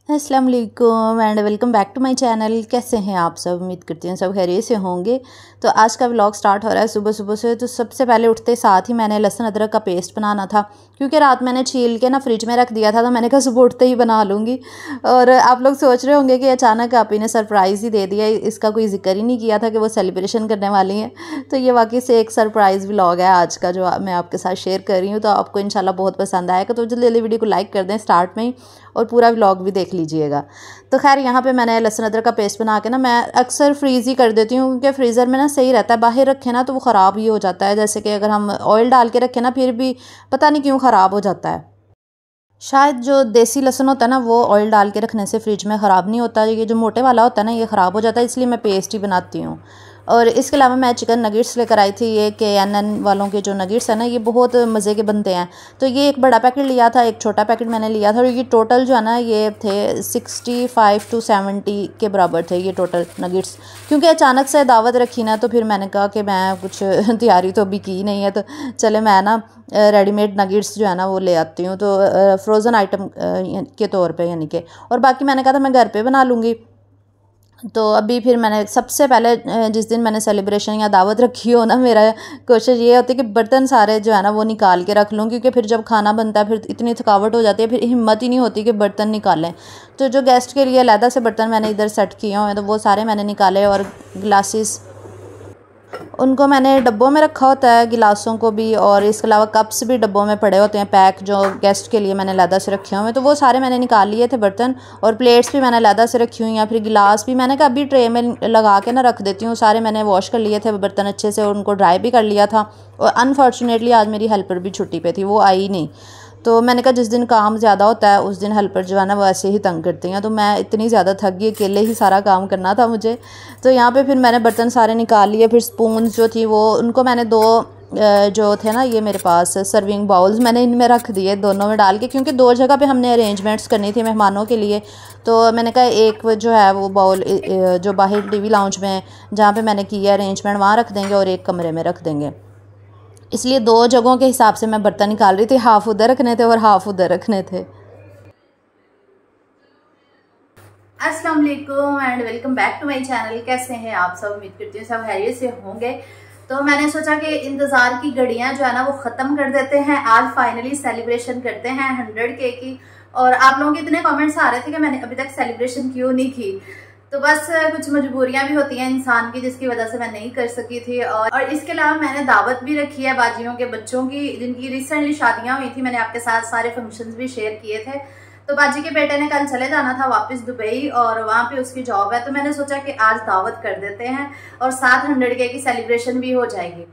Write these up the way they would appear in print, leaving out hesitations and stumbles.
अस्सलाम वालेकुम and welcome back to my channel. कैसे हैं आप सब? उम्मीद करती हूँ सब खैरियत से होंगे। तो आज का व्लॉग स्टार्ट हो रहा है सुबह सुबह से। तो सबसे पहले उठते साथ ही मैंने लहसुन अदरक का पेस्ट बनाना था, क्योंकि रात मैंने छील के ना फ्रिज में रख दिया था, तो मैंने कहा सुबह उठते ही बना लूँगी। और आप लोग सोच रहे होंगे कि अचानक आप इन्हें सरप्राइज़ ही दे दिया, इसका कोई जिक्र ही नहीं किया था कि वो सेलिब्रेशन करने वाली हैं। तो ये वाकई से एक सरप्राइज़ व्लॉग है आज का जो मैं आपके साथ शेयर कर रही हूँ। तो आपको इंशाल्लाह बहुत पसंद आएगा। तो जल्दी जल्दी वीडियो को लाइक कर दें स्टार्ट में ही, और पूरा व्लॉग भी देख लीजिएगा। तो खैर यहाँ पे मैंने लहसुन अदरक का पेस्ट बना के ना मैं अक्सर फ्रीज़ ही कर देती हूँ, क्योंकि फ्रीज़र में ना सही रहता है। बाहर रखे ना तो वो ख़राब ही हो जाता है। जैसे कि अगर हम ऑयल डाल के रखें ना, फिर भी पता नहीं क्यों ख़राब हो जाता है। शायद जो देसी लहसुन होता है ना, वो ऑयल डाल के रखने से फ्रिज में ख़राब नहीं होता। ये जो मोटे वाला होता है ना, ये ख़राब हो जाता है, इसलिए मैं पेस्ट ही बनाती हूँ। और इसके अलावा मैं चिकन नगेट्स लेकर आई थी। ये KNN वालों के जो नगेट्स हैं ना, ये बहुत मज़े के बनते हैं। तो ये एक बड़ा पैकेट लिया था, एक छोटा पैकेट मैंने लिया था। और ये टोटल जो है ना, ये थे 65 to 70 के बराबर थे ये टोटल नगेट्स। क्योंकि अचानक से दावत रखी ना, तो फिर मैंने कहा कि मैं कुछ तैयारी तो अभी की नहीं है, तो चले मैं ना रेडीमेड नगेट्स जो है ना वो ले आती हूँ। तो फ्रोज़न आइटम के तौर पे यानी कि, और बाकी मैंने कहा था मैं घर पे बना लूँगी। तो अभी फिर मैंने सबसे पहले जिस दिन मैंने सेलिब्रेशन या दावत रखी हो ना, मेरा कोशिश ये होती है कि बर्तन सारे जो है ना वो निकाल के रख लूँ, क्योंकि फिर जब खाना बनता है फिर इतनी थकावट हो जाती है, फिर हिम्मत ही नहीं होती कि बर्तन निकालें। तो जो गेस्ट के लिए अलग से बर्तन मैंने इधर सेट किए हुए हैं, तो वो सारे मैंने निकाले। और ग्लासेस उनको मैंने डब्बों में रखा होता है, गिलासों को भी, और इसके अलावा कप्स भी डब्बों में पड़े होते हैं पैक, जो गेस्ट के लिए मैंने अलग से रखे हुए हैं। तो वो सारे मैंने निकाल लिए थे बर्तन, और प्लेट्स भी मैंने अलग से रखी हुई हैं। फिर गिलास भी मैंने कहा अभी ट्रे में लगा के ना रख देती हूँ। सारे मैंने वॉश कर लिए थे बर्तन अच्छे से, और उनको ड्राई भी कर लिया था। और अनफॉर्चुनेटली आज मेरी हेल्पर भी छुट्टी पे थी, वो आई नहीं। तो मैंने कहा जिस दिन काम ज़्यादा होता है उस दिन हेल्पर जो है ना वो ऐसे ही तंग करती हैं। तो मैं इतनी ज़्यादा थक गई, अकेले ही सारा काम करना था मुझे। तो यहाँ पे फिर मैंने बर्तन सारे निकाल लिए। फिर स्पून जो थी वो उनको मैंने दो जो थे ना, ये मेरे पास सर्विंग बाउल्स मैंने इनमें रख दिए, दोनों में डाल के, क्योंकि दो जगह पे हमने अरेंजमेंट्स करनी थी मेहमानों के लिए। तो मैंने कहा एक जो है वो बाउल जो बाहर TV लाउंज में जहाँ पे मैंने किया अरेंजमेंट वहाँ रख देंगे, और एक कमरे में रख देंगे। इसलिए दो जगहों के हिसाब से मैं बर्तन निकाल रही थी, हाफ उधर रखने थे और हाफ उधर रखने थे। अस्सलाम वालेकुम and welcome back to my channel. कैसे हैं आप सब? उम्मीद करती हूँ सब खैरियत से होंगे। तो मैंने सोचा कि इंतज़ार की घड़ियां जो है ना वो ख़त्म कर देते हैं। आज फाइनली सेलिब्रेशन करते हैं 100K की। और आप लोगों के इतने कमेंट्स आ रहे थे कि मैंने अभी तक सेलिब्रेशन क्यों नहीं की। तो बस कुछ मजबूरियां भी होती हैं इंसान की, जिसकी वजह से मैं नहीं कर सकी थी। और इसके अलावा मैंने दावत भी रखी है बाजियों के बच्चों की, जिनकी रिसेंटली शादियां हुई थी। मैंने आपके साथ सारे फंक्शंस भी शेयर किए थे। तो बाजी के बेटे ने कल चले जाना था वापस दुबई, और वहाँ पे उसकी जॉब है। तो मैंने सोचा कि आज दावत कर देते हैं, और साथ 100K की सेलिब्रेशन भी हो जाएगी।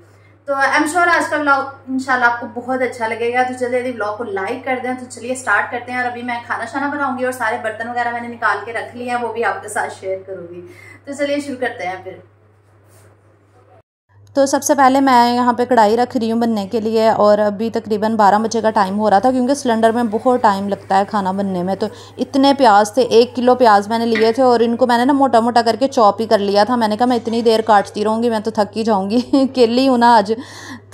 तो आई एम श्योर आज का व्लॉग इंशाल्लाह आपको बहुत अच्छा लगेगा। तो चलिए यदि व्लॉग को लाइक कर दें। तो चलिए स्टार्ट करते हैं। और अभी मैं खाना शाना बनाऊंगी, और सारे बर्तन वगैरह मैंने निकाल के रख लिए हैं, वो भी आपके साथ शेयर करूंगी। तो चलिए शुरू करते हैं फिर। तो सबसे पहले मैं यहाँ पे कढ़ाई रख रही हूँ बनने के लिए, और अभी तकरीबन 12 बजे का टाइम हो रहा था, क्योंकि सिलेंडर में बहुत टाइम लगता है खाना बनने में। तो इतने प्याज थे, 1 किलो प्याज मैंने लिए थे, और इनको मैंने ना मोटा मोटा करके चॉप ही कर लिया था। मैंने कहा मैं इतनी देर काटती रहूँगी, मैं तो थक ही जाऊँगी अकेली हूँ ना आज।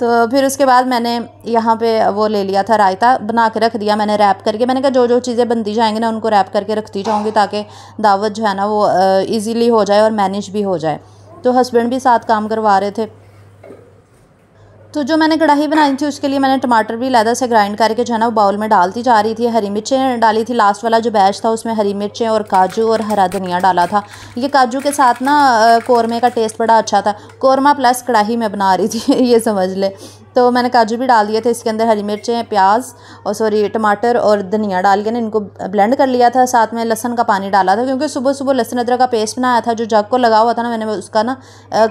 तो फिर उसके बाद मैंने यहाँ पे वो ले लिया था, रायता बना के रख दिया मैंने रैप करके। मैंने कहा जो जो चीज़ें बनती जाएंगी ना उनको रैप करके रखती जाऊँगी, ताकि दावत जो है ना वो ईज़िली हो जाए और मैनेज भी हो जाए। तो हस्बैंड भी साथ काम करवा रहे थे। तो जो मैंने कढ़ाई बनाई थी उसके लिए मैंने टमाटर भी अलग से ग्राइंड करके जो है ना वो बाउल में डालती जा रही थी। हरी मिर्चें डाली थी, लास्ट वाला जो बैच था उसमें हरी मिर्चें और काजू और हरा धनिया डाला था। ये काजू के साथ ना कौरमे का टेस्ट बड़ा अच्छा था। कौरमा प्लस कढ़ाई में बना रही थी ये समझ ले। तो मैंने काजू भी डाल दिए थे इसके अंदर, हरी मिर्चें, प्याज और टमाटर और धनिया डाल के ना इनको ब्लेंड कर लिया था। साथ में लहसुन का पानी डाला था, क्योंकि सुबह सुबह लहसुन अदरक का पेस्ट बनाया था, जो जग को लगा हुआ था ना, मैंने उसका ना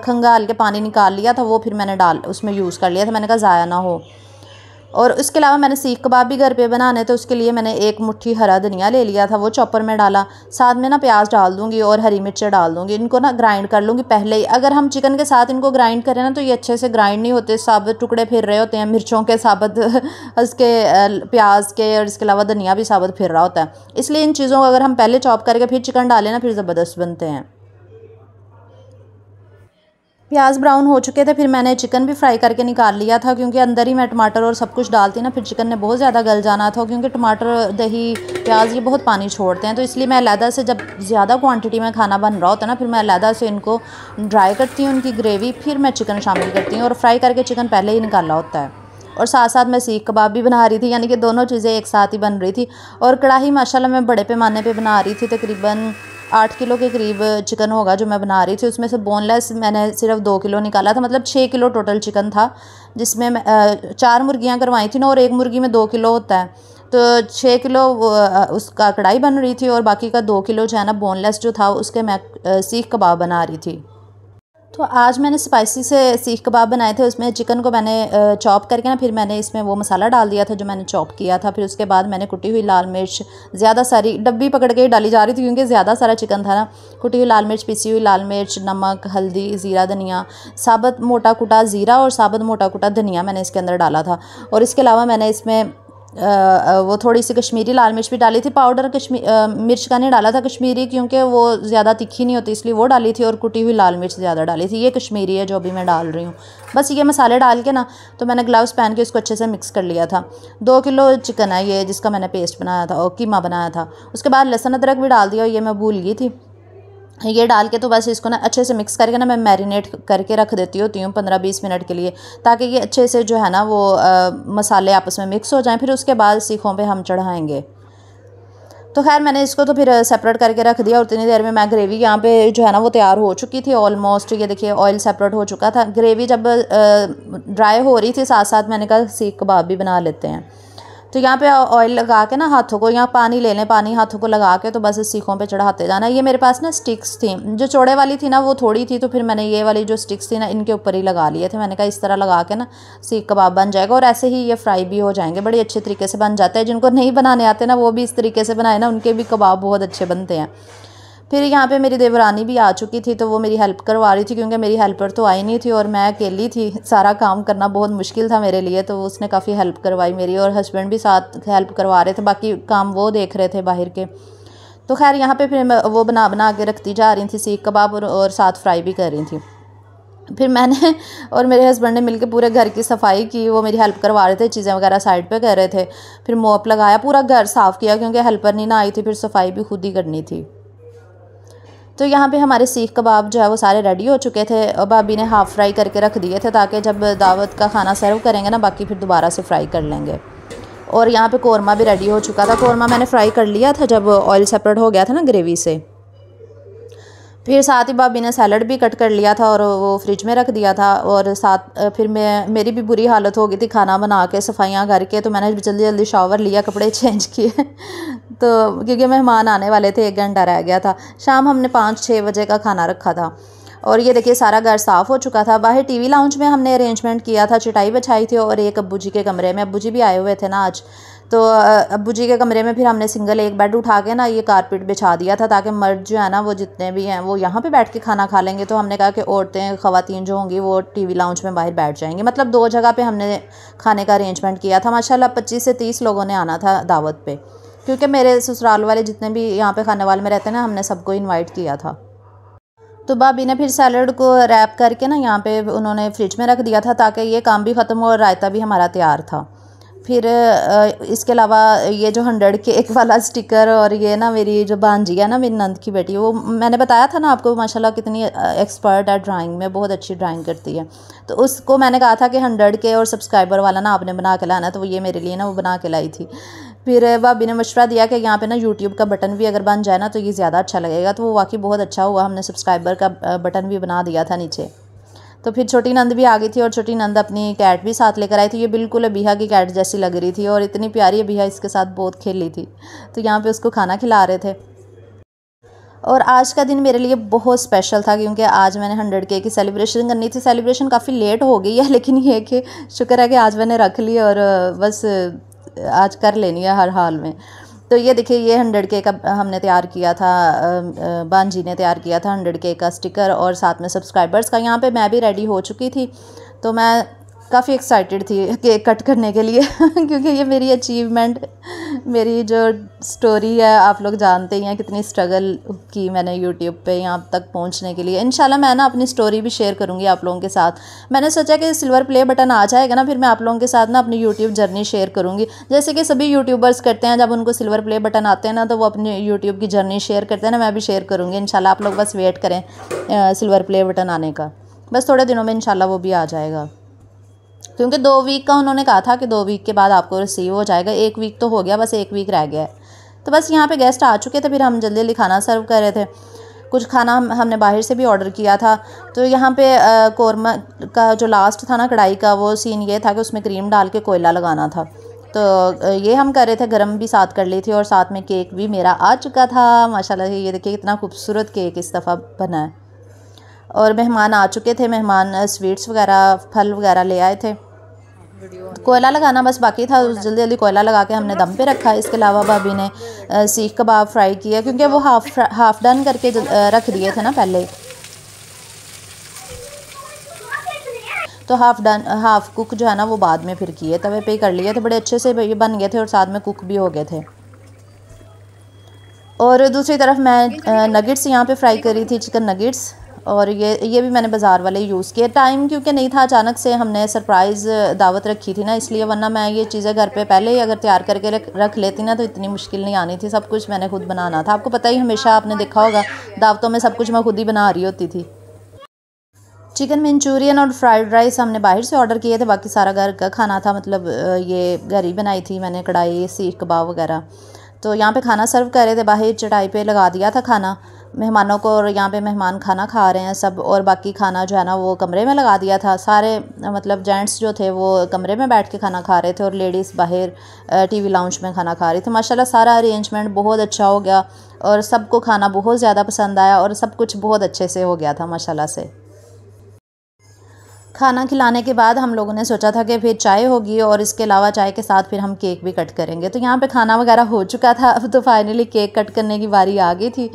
खंगाल के पानी निकाल लिया था, वो फिर मैंने उसमें यूज़ कर लिया था। मैंने कहा ज़ाया ना हो। और इसके अलावा मैंने सीख कबाब भी घर पे बनाने, तो उसके लिए मैंने एक मुट्ठी हरा धनिया ले लिया था, वो चॉपर में डाला। साथ में ना प्याज डाल दूँगी और हरी मिर्चें डाल दूँगी। इनको ना ग्राइंड कर लूँगी पहले ही। अगर हम चिकन के साथ इनको ग्राइंड करें ना तो ये अच्छे से ग्राइंड नहीं होते, साबुत टुकड़े फिर रहे होते हैं मिर्चों के, साबुत उसके प्याज के, और इसके अलावा धनिया भी साबुत फिर रहा होता है। इसलिए इन चीज़ों को अगर हम पहले चॉप करके फिर चिकन डालें ना, फिर ज़बरदस्त बनते हैं। प्याज ब्राउन हो चुके थे, फिर मैंने चिकन भी फ्राई करके निकाल लिया था, क्योंकि अंदर ही मैं टमाटर और सब कुछ डालती ना, फिर चिकन ने बहुत ज़्यादा गल जाना था, क्योंकि टमाटर, दही, प्याज ये बहुत पानी छोड़ते हैं। तो इसलिए मैं अलहदा से, जब ज़्यादा क्वांटिटी में खाना बन रहा होता है ना, फिर मैं अलहदा से इनको ड्राई करती हूँ, उनकी ग्रेवी, फिर मैं चिकन शामिल करती हूँ। और फ्राई करके चिकन पहले ही निकाला होता है। और साथ साथ मैं सीख कबाब भी बना रही थी, यानी कि दोनों चीज़ें एक साथ ही बन रही थी। और कढ़ाई माशाल्लाह मैं बड़े पैमाने पे बना रही थी, तकरीबन 8 किलो के करीब चिकन होगा जो मैं बना रही थी। उसमें से बोनलेस मैंने सिर्फ 2 किलो निकाला था, मतलब 6 किलो टोटल चिकन था, जिसमें मैं 4 मुर्गियाँ करवाई थी ना, और 1 मुर्गी में 2 किलो होता है, तो 6 किलो उसका कढ़ाई बन रही थी, और बाकी का 2 किलो जो है ना बोनलेस जो था उसके मैं सीख कबाब बना रही थी। तो आज मैंने स्पाइसी से सीख कबाब बनाए थे। उसमें चिकन को मैंने चॉप करके ना, फिर मैंने इसमें वो मसाला डाल दिया था जो मैंने चॉप किया था। फिर उसके बाद मैंने कुटी हुई लाल मिर्च, ज़्यादा सारी डब्बी पकड़ के डाली जा रही थी, क्योंकि ज़्यादा सारा चिकन था ना। कुटी हुई लाल मिर्च, पिसी हुई लाल मिर्च, नमक, हल्दी, ज़ीरा, धनिया, साबुत मोटा कुटा ज़ीरा और साबुत मोटा कुटा धनिया मैंने इसके अंदर डाला था। और इसके अलावा मैंने इसमें वो थोड़ी सी कश्मीरी लाल मिर्च भी डाली थी। पाउडर मिर्च का नहीं डाला था कश्मीरी, क्योंकि वो ज़्यादा तीखी नहीं होती, इसलिए वो डाली थी। और कुटी हुई लाल मिर्च ज़्यादा डाली थी। ये कश्मीरी है जो अभी मैं डाल रही हूँ। बस ये मसाले डाल के ना, तो मैंने ग्लव्स पहन के इसको अच्छे से मिक्स कर लिया था। 2 किलो चिकन है ये, जिसका मैंने पेस्ट बनाया था और कीमा बनाया था। उसके बाद लहसुन अदरक भी डाल दिया, और ये मैं भूल गई थी। ये डाल के तो बस इसको ना अच्छे से मिक्स करके ना मैं मैरिनेट करके रख देती होती हूँ 15-20 मिनट के लिए, ताकि ये अच्छे से जो है ना वो मसाले आपस में मिक्स हो जाएं। फिर उसके बाद सीखों पे हम चढ़ाएंगे। तो खैर मैंने इसको तो फिर सेपरेट करके रख दिया, और इतनी देर में मैं ग्रेवी यहाँ पे जो है ना वो तैयार हो चुकी थी ऑलमोस्ट। ये देखिए ऑयल सेपरेट हो चुका था। ग्रेवी जब ड्राई हो रही थी, साथ साथ मैंने कहा सीख कबाब भी बना लेते हैं। तो यहाँ पे ऑयल लगा के ना हाथों को, यहाँ पानी ले लें, पानी हाथों को लगा के तो बस इस सीखों पे चढ़ाते जाना। ये मेरे पास ना स्टिक्स थी, जो चौड़े वाली थी ना वो थोड़ी थी, तो फिर मैंने ये वाली जो स्टिक्स थी ना इनके ऊपर ही लगा लिए थे। मैंने कहा इस तरह लगा के ना सीख कबाब बन जाएगा, और ऐसे ही ये फ्राई भी हो जाएंगे, बड़े अच्छे तरीके से बन जाते हैं। जिनको नहीं बनाने आते ना वो भी इस तरीके से बनाए ना, उनके भी कबाब बहुत अच्छे बनते हैं। फिर यहाँ पे मेरी देवरानी भी आ चुकी थी, तो वो मेरी हेल्प करवा रही थी, क्योंकि मेरी हेल्पर तो आई नहीं थी और मैं अकेली थी। सारा काम करना बहुत मुश्किल था मेरे लिए, तो उसने काफ़ी हेल्प करवाई मेरी, और हस्बैंड भी साथ हेल्प करवा रहे थे, बाकी काम वो देख रहे थे बाहर के। तो खैर यहाँ पे फिर वो बना के रखती जा रही थी सीख कबाब, और साथ फ्राई भी कर रही थी। फिर मैंने और मेरे हस्बैंड ने मिलकर पूरे घर की सफाई की। वो मेरी हेल्प करवा रहे थे, चीज़ें वगैरह साइड पे कर रहे थे। फिर मोप लगाया, पूरा घर साफ़ किया, क्योंकि हेल्पर नहीं ना आई थी, फिर सफाई भी खुद ही करनी थी। तो यहाँ पे हमारे सीख कबाब जो है वो सारे रेडी हो चुके थे, और भाभी ने हाफ़ फ्राई करके रख दिए थे, ताकि जब दावत का खाना सर्व करेंगे ना, बाकी फिर दोबारा से फ्राई कर लेंगे। और यहाँ पे कौरमा भी रेडी हो चुका था। कौरमा मैंने फ्राई कर लिया था जब ऑयल सेपरेट हो गया था ना ग्रेवी से। फिर साथ ही भाभी ने सैलड भी कट कर लिया था, और वो फ्रिज में रख दिया था। और साथ फिर मेरी भी बुरी हालत हो गई थी खाना बना के, सफाइयाँ करके, तो मैंने जल्दी जल्दी शावर लिया, कपड़े चेंज किए तो क्योंकि मेहमान आने वाले थे, 1 घंटा रह गया था। शाम हमने 5-6 बजे का खाना रखा था। और ये देखिए सारा घर साफ़ हो चुका था। बाहर टीवी लाउंज में हमने अरेंजमेंट किया था, चटाई बिछाई थी, और एक अब्बू जी के कमरे में, अब्बू जी भी आए हुए थे ना आज, तो अब्बू जी के कमरे में फिर हमने सिंगल एक बेड उठा के ना ये कारपेट बिछा दिया था, ताकि मर्द जो है ना वो जितने भी हैं वो यहाँ पे बैठ के खाना खा लेंगे। तो हमने कहा कि औरतें, ख़वातीन जो होंगी वो टीवी लाउंज में बाहर बैठ जाएंगी। मतलब 2 जगह पे हमने खाने का अरेंजमेंट किया था। माशाल्लाह 25 से 30 लोगों ने आना था दावत पे, क्योंकि मेरे ससुराल वाले जितने भी यहाँ पे खाने वाले में रहते हैं ना, हमने सबको इन्वाइट किया था। तो भाभी ने फिर सैलड को रैप करके ना यहाँ पे उन्होंने फ्रिज में रख दिया था, ताकि ये काम भी ख़त्म हो और रायता भी हमारा तैयार था। फिर इसके अलावा ये जो 100 केक वाला स्टिकर, और ये ना मेरी जो भांजी है ना, मेरी नंद की बेटी, वो मैंने बताया था ना आपको माशाल्लाह कितनी एक्सपर्ट है ड्राइंग में, बहुत अच्छी ड्राइंग करती है। तो उसको मैंने कहा था कि 100 के और सब्सक्राइबर वाला ना आपने बना के लाना, तो वो ये मेरे लिए ना वो बना के लाई थी। फिर भाभी ने मशवरा दिया कि यहाँ पे ना यूट्यूब का बटन भी अगर बन जाए ना तो ये ज़्यादा अच्छा लगेगा। तो वो वाकई बहुत अच्छा हुआ, हमने सब्सक्राइबर का बटन भी बना दिया था नीचे। तो फिर छोटी नंद भी आ गई थी, और छोटी नंद अपनी कैट भी साथ लेकर आई थी। ये बिल्कुल अबीहा की कैट जैसी लग रही थी, और इतनी प्यारी अबीहा इसके साथ बहुत खेली थी। तो यहाँ पे उसको खाना खिला रहे थे। और आज का दिन मेरे लिए बहुत स्पेशल था क्योंकि आज मैंने 100K की सेलिब्रेशन करनी थी। सेलिब्रेशन काफ़ी लेट हो गई है, लेकिन ये कि शुक्र है कि आज मैंने रख ली और बस आज कर लेनी है हर हाल में। तो ये देखिए, ये 100K का हमने तैयार किया था, बान जी ने तैयार किया था 100K का स्टिकर और साथ में सब्सक्राइबर्स का। यहाँ पे मैं भी रेडी हो चुकी थी, तो मैं काफ़ी एक्साइटेड थी केक कट करने के लिए क्योंकि ये मेरी अचीवमेंट, मेरी जो स्टोरी है आप लोग जानते ही हैं कितनी स्ट्रगल की मैंने यूट्यूब पे यहाँ तक पहुँचने के लिए। इंशाल्लाह मैं ना अपनी स्टोरी भी शेयर करूँगी आप लोगों के साथ। मैंने सोचा कि सिल्वर प्ले बटन आ जाएगा ना, फिर मैं आप लोगों के साथ ना अपनी यूट्यूब जर्नी शेयर करूँगी, जैसे कि सभी यूट्यूबर्स करते हैं। जब उनको सिल्वर प्ले बटन आते हैं ना तो वो अपनी यूट्यूब की जर्नी शेयर करते हैं ना, मैं भी शेयर करूँगी इंशाल्लाह। आप लोग बस वेट करें सिल्वर प्ले बटन आने का, बस थोड़े दिनों में इंशाल्लाह वो भी आ जाएगा, क्योंकि 2 वीक का उन्होंने कहा था कि 2 वीक के बाद आपको रिसीव हो जाएगा। 1 वीक तो हो गया, बस 1 वीक रह गया है। तो बस यहाँ पे गेस्ट आ चुके थे, फिर हम जल्दी जल्दी खाना सर्व कर रहे थे। कुछ खाना हमने बाहर से भी ऑर्डर किया था। तो यहाँ पे कौरमा का जो लास्ट था ना कढ़ाई का, वो सीन ये था कि उसमें क्रीम डाल के कोयला लगाना था। तो ये हम कर रहे थे, गरम भी साथ कर ली थी और साथ में केक भी मेरा आ चुका था माशाल्लाह। ये देखिए कितना खूबसूरत केक इस दफ़ा बना है। और मेहमान आ चुके थे, मेहमान स्वीट्स वगैरह फल वगैरह ले आए थे। कोयला लगाना बस बाकी था, जल्दी जल्दी कोयला लगा के हमने दम पे रखा। इसके अलावा भाभी ने सीख कबाब फ्राई किया, क्योंकि वो हाफ डन करके रख दिए थे ना पहले, तो हाफ कुक जो है ना वो बाद में फिर किए, तवे पे कर लिए थे। बड़े अच्छे से ये बन गए थे और साथ में कुक भी हो गए थे। और दूसरी तरफ मैं नगेट्स यहाँ पे फ्राई करी थी, चिकन नगेट्स। और ये भी मैंने बाज़ार वाले यूज़ किए। टाइम क्योंकि नहीं था, अचानक से हमने सरप्राइज़ दावत रखी थी ना, इसलिए, वरना मैं ये चीज़ें घर पे पहले ही अगर तैयार करके रख लेती ना तो इतनी मुश्किल नहीं आनी थी। सब कुछ मैंने खुद बनाना था। आपको पता ही, हमेशा आपने देखा होगा दावतों में सब कुछ मैं खुद ही बना रही होती थी। चिकन मंचूरियन और फ्राइड राइस हमने बाहर से ऑर्डर किए थे, बाकी सारा घर का खाना था। मतलब ये घर ही बनाई थी मैंने, कढ़ाई, सीख कबाब वगैरह। तो यहाँ पे खाना सर्व कर रहे थे, बाहर चटाई पे लगा दिया था खाना मेहमानों को, और यहाँ पे मेहमान खाना खा रहे हैं सब। और बाकी खाना जो है ना वो कमरे में लगा दिया था। सारे मतलब जेंट्स जो थे वो कमरे में बैठ के खाना खा रहे थे और लेडीज़ बाहर टीवी लाउंज में खाना खा रही थी। माशाल्लाह सारा अरेंजमेंट बहुत अच्छा हो गया और सबको खाना बहुत ज़्यादा पसंद आया और सब कुछ बहुत अच्छे से हो गया था माशाल्लाह से। खाना खिलाने के बाद हम लोगों ने सोचा था कि फिर चाय होगी और इसके अलावा चाय के साथ फिर हम केक भी कट करेंगे। तो यहाँ पे खाना वगैरह हो चुका था, अब तो फाइनली केक कट करने की बारी आ गई थी।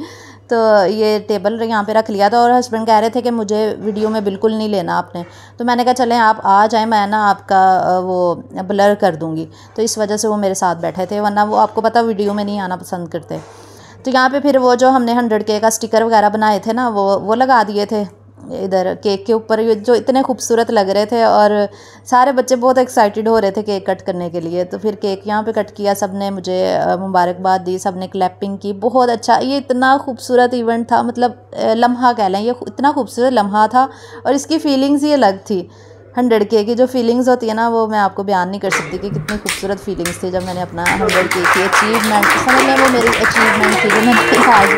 तो ये टेबल यहाँ पे रख लिया था और हस्बैंड कह रहे थे कि मुझे वीडियो में बिल्कुल नहीं लेना आपने। तो मैंने कहा चलें आप आ जाएं, मैं ना आपका वो ब्लर कर दूँगी। तो इस वजह से वो मेरे साथ बैठे थे, वरना वो आपको पता वीडियो में नहीं आना पसंद करते। तो यहाँ पे फिर वो जो हमने 100K का स्टिकर वगैरह बनाए थे ना वो लगा दिए थे इधर केक के ऊपर, जो इतने खूबसूरत लग रहे थे। और सारे बच्चे बहुत एक्साइटेड हो रहे थे केक कट करने के लिए। तो फिर केक यहाँ पे कट किया, सब ने मुझे मुबारकबाद दी, सब ने क्लैपिंग की। बहुत अच्छा, ये इतना खूबसूरत इवेंट था, मतलब लम्हा कह लें, ये इतना खूबसूरत लम्हा था और इसकी फीलिंग्स ही अलग थी। 100K की जो फीलिंग्स होती है ना वो मैं आपको बयान नहीं कर सकती कि कितनी खूबसूरत फीलिंग्स थी जब मैंने अपना 100K की अचीवमेंट, समझ लें वो मेरी अचीवमेंट थी जो मैंने आज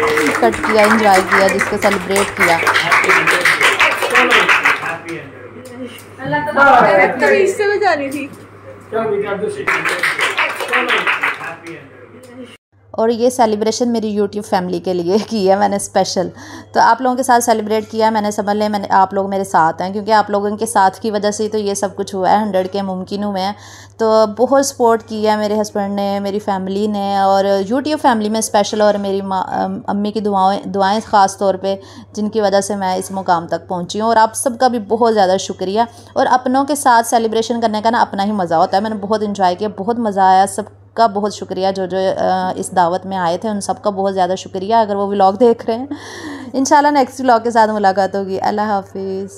कट किया, इंजॉय किया, जिसको सेलिब्रेट किया। और ये सेलिब्रेशन मेरी यूट्यूब फैमिली के लिए की है मैंने स्पेशल। तो आप लोगों के साथ सेलिब्रेट किया है मैंने, समझ लें मैंने, आप लोग मेरे साथ हैं, क्योंकि आप लोगों के साथ की वजह से तो ये सब कुछ हुआ है, 100K मुमकिन हुए हैं। तो बहुत सपोर्ट किया मेरे हस्बैंड ने, मेरी फैमिली ने, और यूट्यूब फैमिली में स्पेशल, और मेरी अम्मी की दुआएं ख़ास तौर पे, जिनकी वजह से मैं इस मुकाम तक पहुँची हूँ। और आप सबका भी बहुत ज़्यादा शुक्रिया। और अपनों के साथ सेलिब्रेशन करने का ना अपना ही मज़ा होता है। मैंने बहुत इंजॉय किया, बहुत मज़ा आया। सबका बहुत शुक्रिया जो इस दावत में आए थे, उन सबका बहुत ज़्यादा शुक्रिया, अगर वो व्लॉग देख रहे हैं। इंशाल्लाह नेक्स्ट व्लॉग के साथ मुलाकात होगी। अल्लाह हाफिज़।